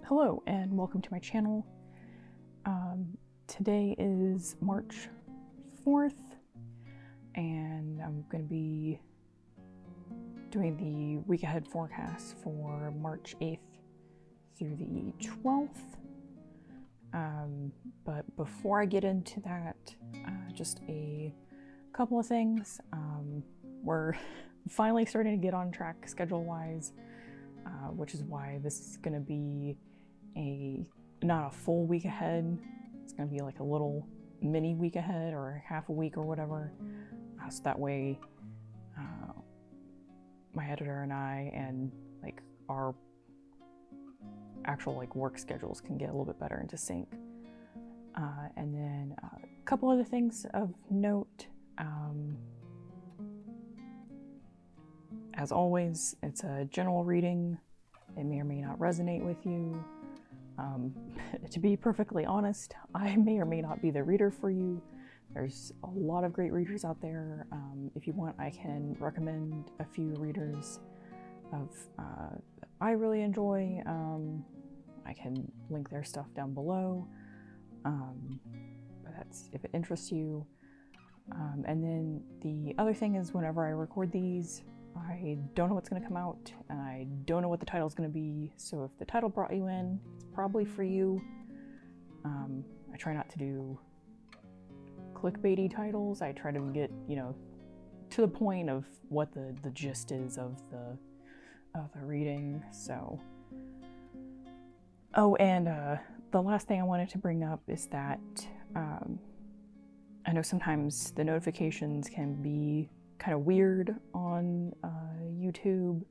Hello and welcome to my channel. Today is March 4th and I'm going to be doing the week ahead forecast for March 8th through the 12th. But before I get into that, just a couple of things. We're finally starting to get on track schedule-wise, which is why this is going to be not a full week ahead. It's going to be like a little mini week ahead or half a week or whatever. So that way my editor and I and like our actual like work schedules can get a little bit better into sync. And then a couple other things of note. As always, it's a general reading. It may or may not resonate with you. To be perfectly honest, I may or may not be the reader for you. There's a lot of great readers out there. If you want, I can recommend a few readers that I really enjoy. I can link their stuff down below. But that's if it interests you. And then the other thing is, whenever I record these, I don't know what's going to come out, and I don't know what the title is going to be, so if the title brought you in, it's probably for you. I try not to do clickbaity titles. I try to get, to the point of what the gist is of the reading, so. Oh, and the last thing I wanted to bring up is that I know sometimes the notifications can be kind of weird on YouTube,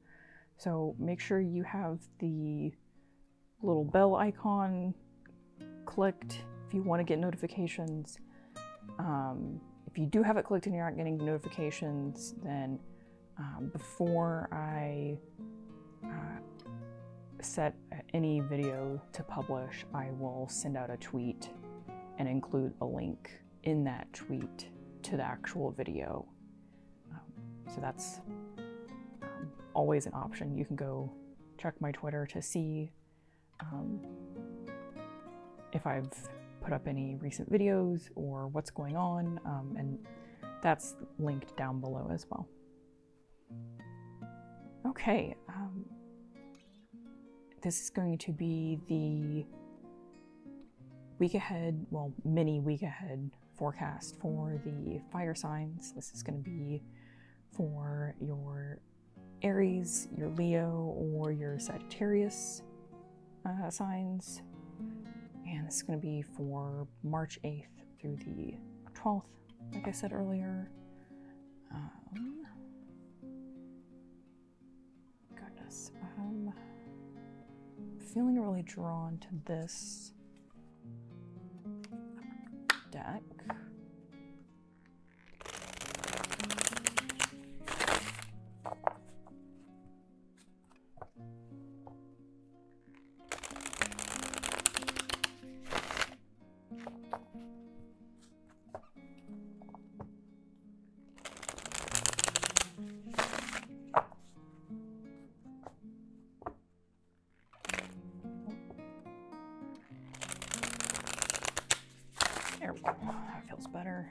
so make sure you have the little bell icon clicked if you want to get notifications. If you do have it clicked and you're not getting notifications, then before I set any video to publish, I will send out a tweet and include a link in that tweet to the actual video. So that's always an option. You can go check my Twitter to see if I've put up any recent videos or what's going on, and that's linked down below as well. Okay, this is going to be the week ahead, well, mini week ahead forecast for the fire signs. This is going to be for your Aries, your Leo, or your Sagittarius signs. And this is going to be for March 8th through the 12th, like I said earlier. Goodness. Feeling really drawn to this deck. There we go. That feels better.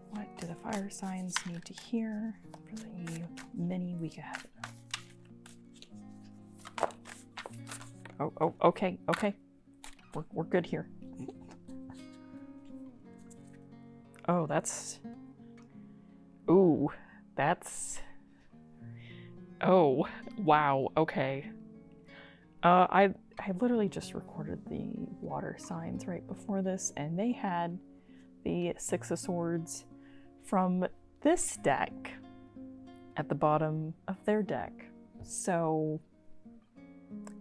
What do the fire signs need to hear for the mini week ahead? Oh, okay. We're good here. Oh, oh, wow, okay. I literally just recorded the water signs right before this, and they had the Six of Swords from this deck at the bottom of their deck. So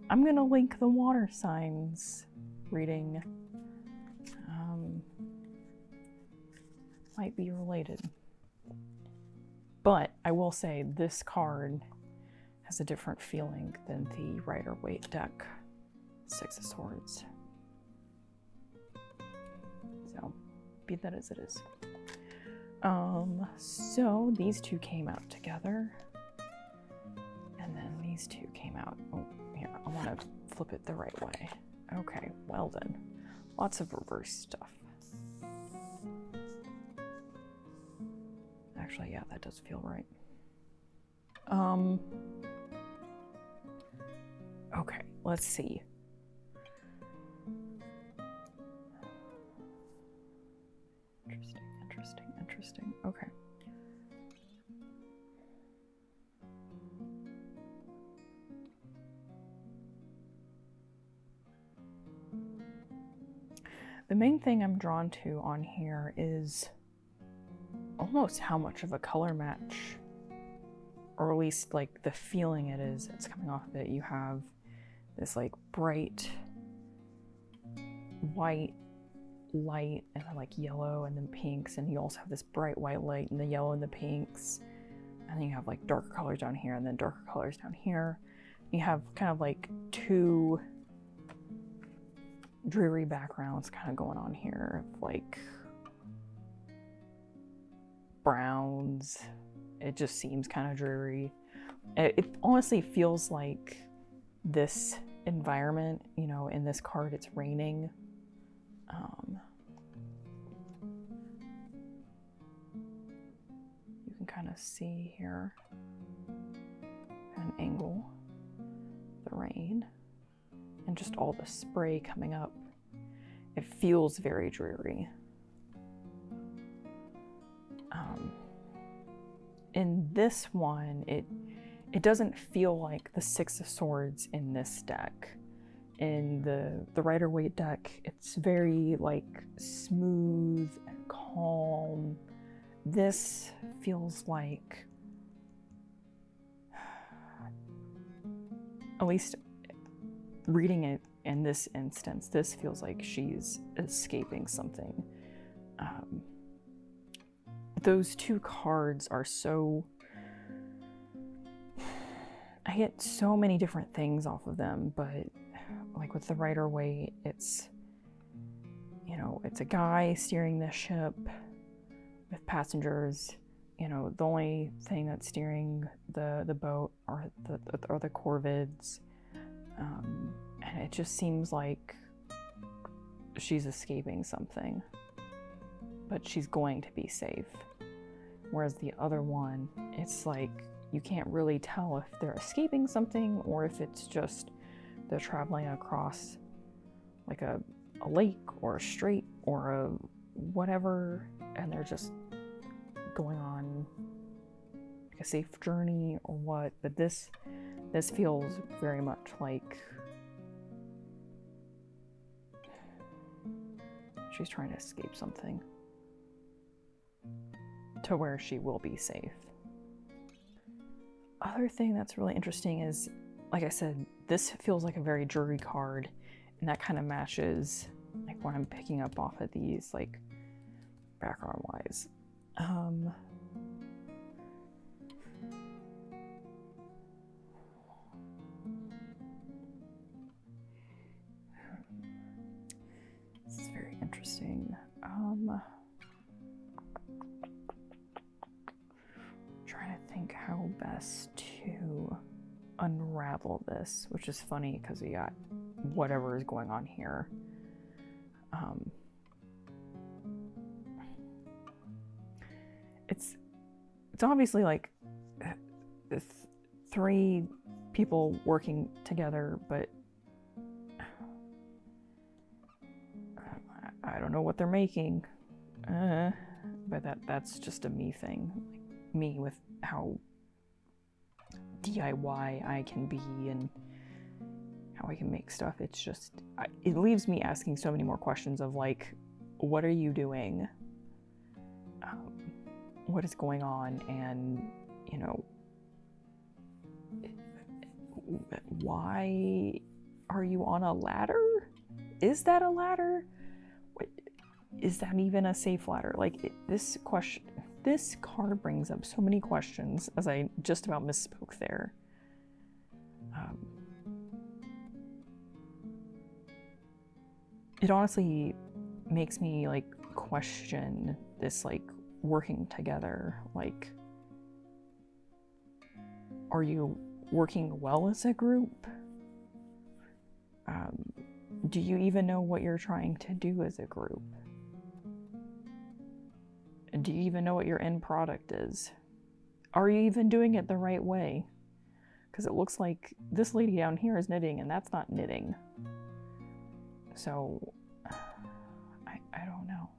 I'm gonna link the water signs reading. Might be related. But I will say this card has a different feeling than the Rider-Waite deck, Six of Swords. So, be that as it is. So these two came out together. And then these two came out. Oh, here, I want to flip it the right way. Okay, well then. Lots of reverse stuff. Actually, yeah, that does feel right. Okay, let's see. Interesting. Okay. The main thing I'm drawn to on here is almost how much of a color match, or at least like the feeling it's coming off of it. You have this like bright white light and then like yellow and then pinks, and you also have this bright white light and the yellow and the pinks, and then you have like darker colors down here and then darker colors down here. You have kind of like two dreary backgrounds kind of going on here, like browns. It just seems kind of dreary. It honestly feels like this environment, you know, in this card it's raining. You can kind of see here at an angle the rain and just all the spray coming up. It feels very dreary. In this one, it doesn't feel like the Six of Swords in this deck. In the Rider-Waite deck, it's very like smooth and calm. This feels like, at least reading it in this instance, this feels like she's escaping something. Those two cards are so... I get so many different things off of them, but like with the Rider-Waite, it's, you know, it's a guy steering the ship with passengers. You know, the only thing that's steering the boat are the corvids. And it just seems like she's escaping something, but she's going to be safe. Whereas the other one, it's like you can't really tell if they're escaping something or if it's just they're traveling across like a lake or a strait or a whatever, and they're just going on like a safe journey or what. But this feels very much like she's trying to escape something to where she will be safe. Other thing that's really interesting is, like I said, this feels like a very dreary card, and that kind of matches like what I'm picking up off of these, like background wise. This is very interesting. Trying to think how best to unravel this, which is funny because we got whatever is going on here. It's obviously like three people working together, but I don't know what they're making. But that's just a me thing. Like me with how DIY I can be and how I can make stuff. It's just, it leaves me asking so many more questions of like, what are you doing? What is going on? And, you know, why are you on a ladder? Is that a ladder? Is that even a safe ladder? Like, this card brings up so many questions, as I just about misspoke there. It honestly makes me like question this like working together. Like, are you working well as a group? Do you even know what you're trying to do as a group? Do you even know what your end product is? Are you even doing it the right way? Because it looks like this lady down here is knitting and that's not knitting. So, I don't know.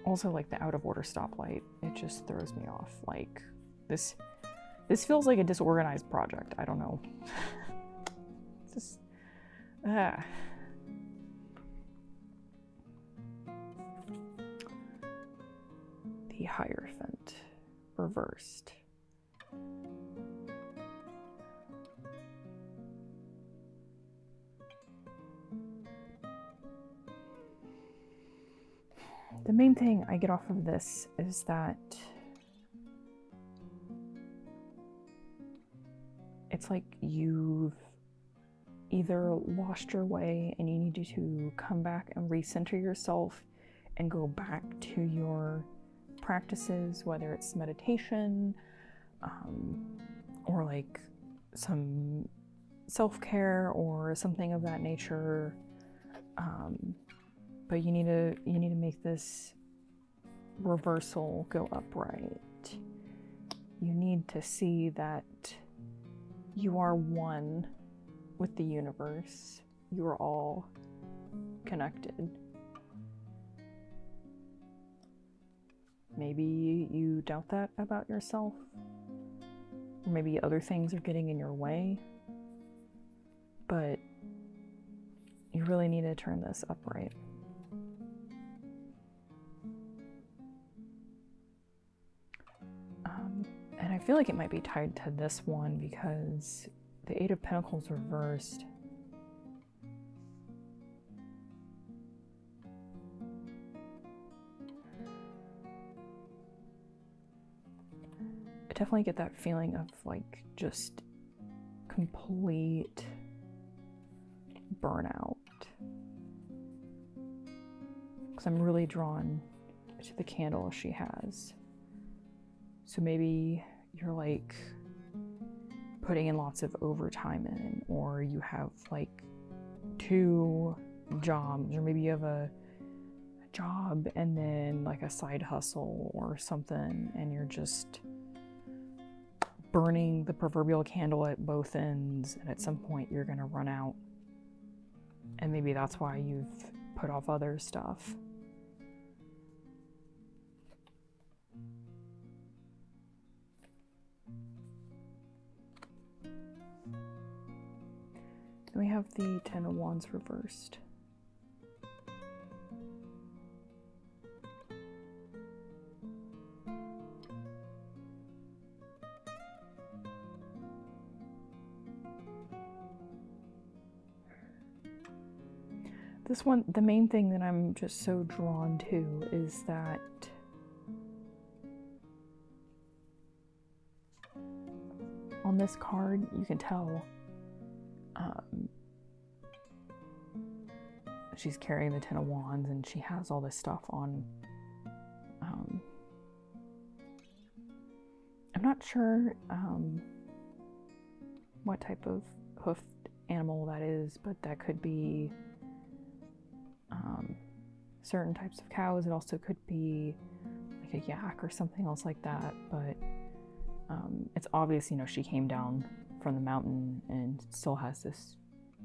Also, like the out of order stoplight, it just throws me off. Like, this feels like a disorganized project. I don't know. Just, The Hierophant, reversed. The main thing I get off of this is that it's like you've either lost your way and you need to come back and recenter yourself and go back to your practices, whether it's meditation, or like some self-care or something of that nature. But you need to make this reversal go upright. You need to see that you are one with the universe. You are all connected. Maybe you doubt that about yourself. Or maybe other things are getting in your way. But you really need to turn this upright. And I feel like it might be tied to this one because the Eight of Pentacles reversed. I definitely get that feeling of like just complete burnout. Because I'm really drawn to the candle she has. So maybe you're like putting in lots of overtime in, or you have like 2 jobs, or maybe you have a job and then like a side hustle or something, and you're just burning the proverbial candle at both ends, and at some point you're gonna run out. And maybe that's why you've put off other stuff. Then we have the Ten of Wands reversed. This one, the main thing that I'm just so drawn to is that on this card, you can tell she's carrying the Ten of Wands and she has all this stuff on. I'm not sure what type of hoofed animal that is, but that could be certain types of cows. It also could be like a yak or something else like that, but it's obvious, you know, she came down from the mountain and still has this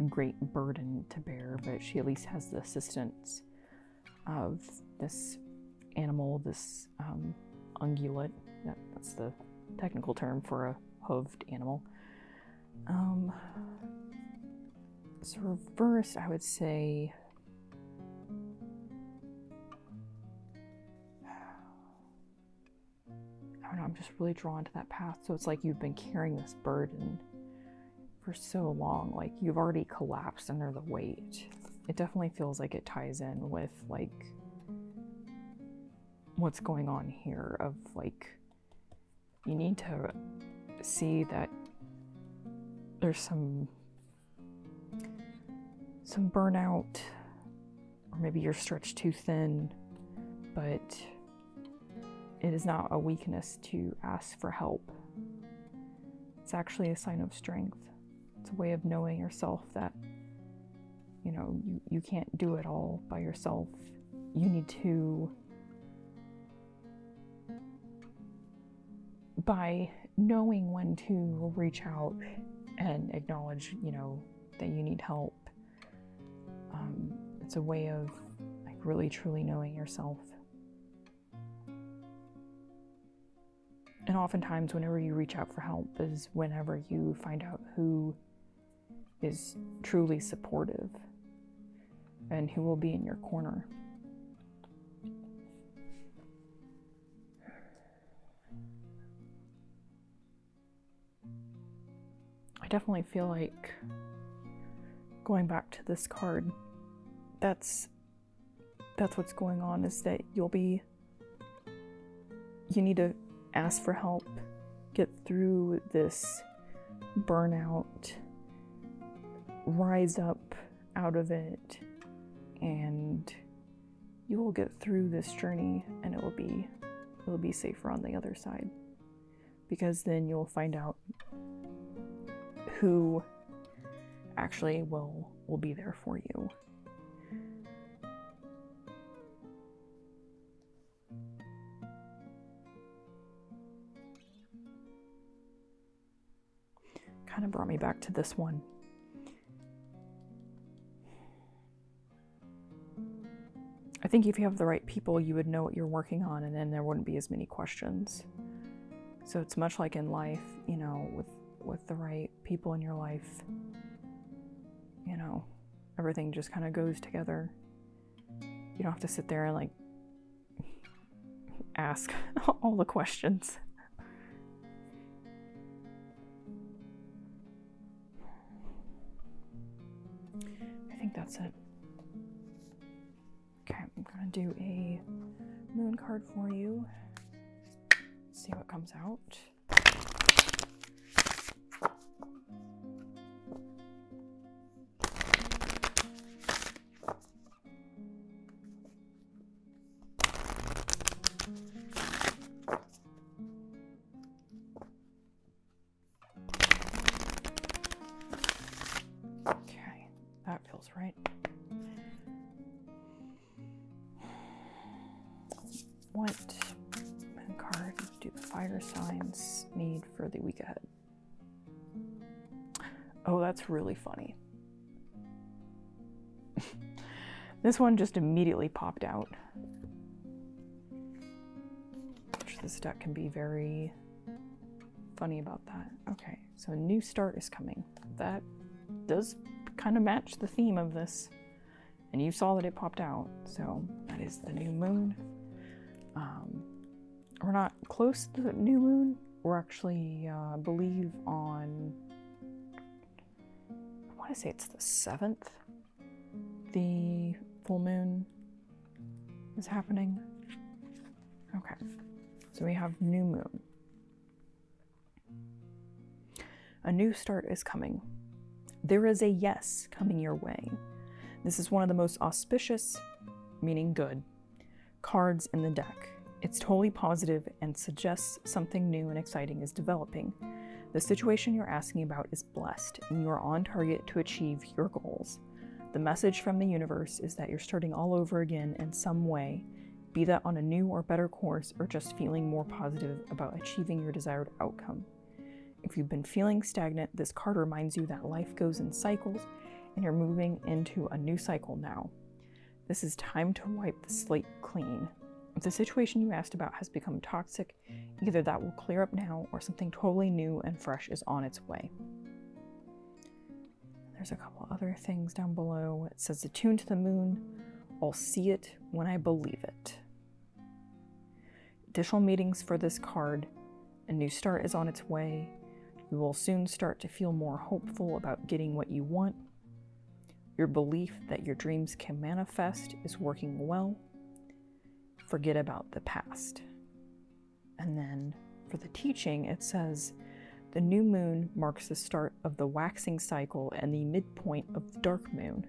great burden to bear, but she at least has the assistance of this animal, this ungulate. That's the technical term for a hooved animal. So reversed, I would say I don't know, I'm just really drawn to that path. So it's like you've been carrying this burden for so long, like you've already collapsed under the weight. It definitely feels like it ties in with like what's going on here, of like you need to see that there's some burnout or maybe you're stretched too thin, but it is not a weakness to ask for help. It's actually a sign of strength. It's a way of knowing yourself that, you know, you can't do it all by yourself. You need to, by knowing when to reach out and acknowledge, you know, that you need help. It's a way of like really truly knowing yourself. And oftentimes whenever you reach out for help is whenever you find out who is truly supportive and who will be in your corner. I definitely feel like going back to this card, that's what's going on, is that you need to ask for help, get through this burnout, rise up out of it, and you will get through this journey, and it will be safer on the other side, because then you'll find out who actually will be there for you. Kind of brought me back to this one. I think if you have the right people, you would know what you're working on, and then there wouldn't be as many questions. So it's much like in life, you know, with the right people in your life, you know, everything just kind of goes together. You don't have to sit there and like ask all the questions. I think that's it. Okay, I'm gonna do a moon card for you. Let's see what comes out. Okay, that feels right. What moon card do the fire signs need for the week ahead? Oh, that's really funny. This one just immediately popped out. This deck can be very funny about that. Okay, so a new start is coming. That does kind of match the theme of this. And you saw that it popped out. So that is the new moon. We're not close to the new moon. We're actually, I believe on, I want to say it's the 7th. The full moon is happening. Okay, so we have new moon. A new start is coming. There is a yes coming your way. This is one of the most auspicious, meaning good, cards in the deck. It's totally positive and suggests something new and exciting is developing. The situation you're asking about is blessed, and you are on target to achieve your goals. The message from the universe is that you're starting all over again in some way, be that on a new or better course or just feeling more positive about achieving your desired outcome. If you've been feeling stagnant, this card reminds you that life goes in cycles and you're moving into a new cycle now. This is time to wipe the slate clean. If the situation you asked about has become toxic, either that will clear up now or something totally new and fresh is on its way. There's a couple other things down below. It says, attune to the moon. I'll see it when I believe it. Additional meetings for this card. A new start is on its way. You will soon start to feel more hopeful about getting what you want. Your belief that your dreams can manifest is working well. Forget about the past. And then for the teaching, it says, the new moon marks the start of the waxing cycle and the midpoint of the dark moon.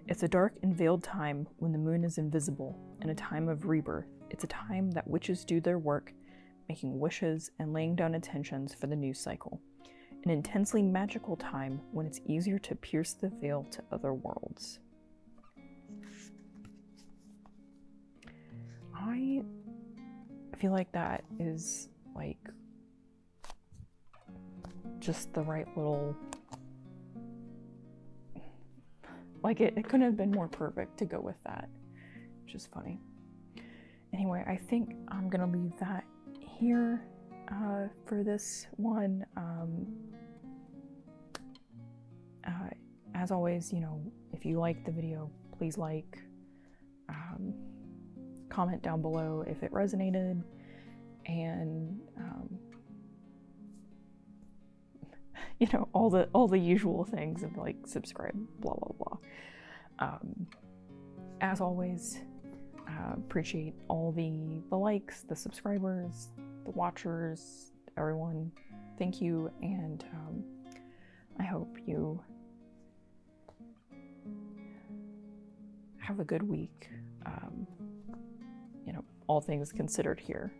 It's a dark and veiled time when the moon is invisible, and a time of rebirth. It's a time that witches do their work, making wishes and laying down intentions for the new cycle. An intensely magical time when it's easier to pierce the veil to other worlds. I feel like that is like just the right little, like it couldn't have been more perfect to go with that, which is funny. Anyway, I think I'm gonna leave that here for this one. As always, you know, if you like the video, please like, comment down below if it resonated, and you know, all the usual things of like subscribe, blah blah blah. As always, appreciate all the likes, the subscribers, the watchers, everyone. Thank you, and I hope you have a good week. You know, all things considered here.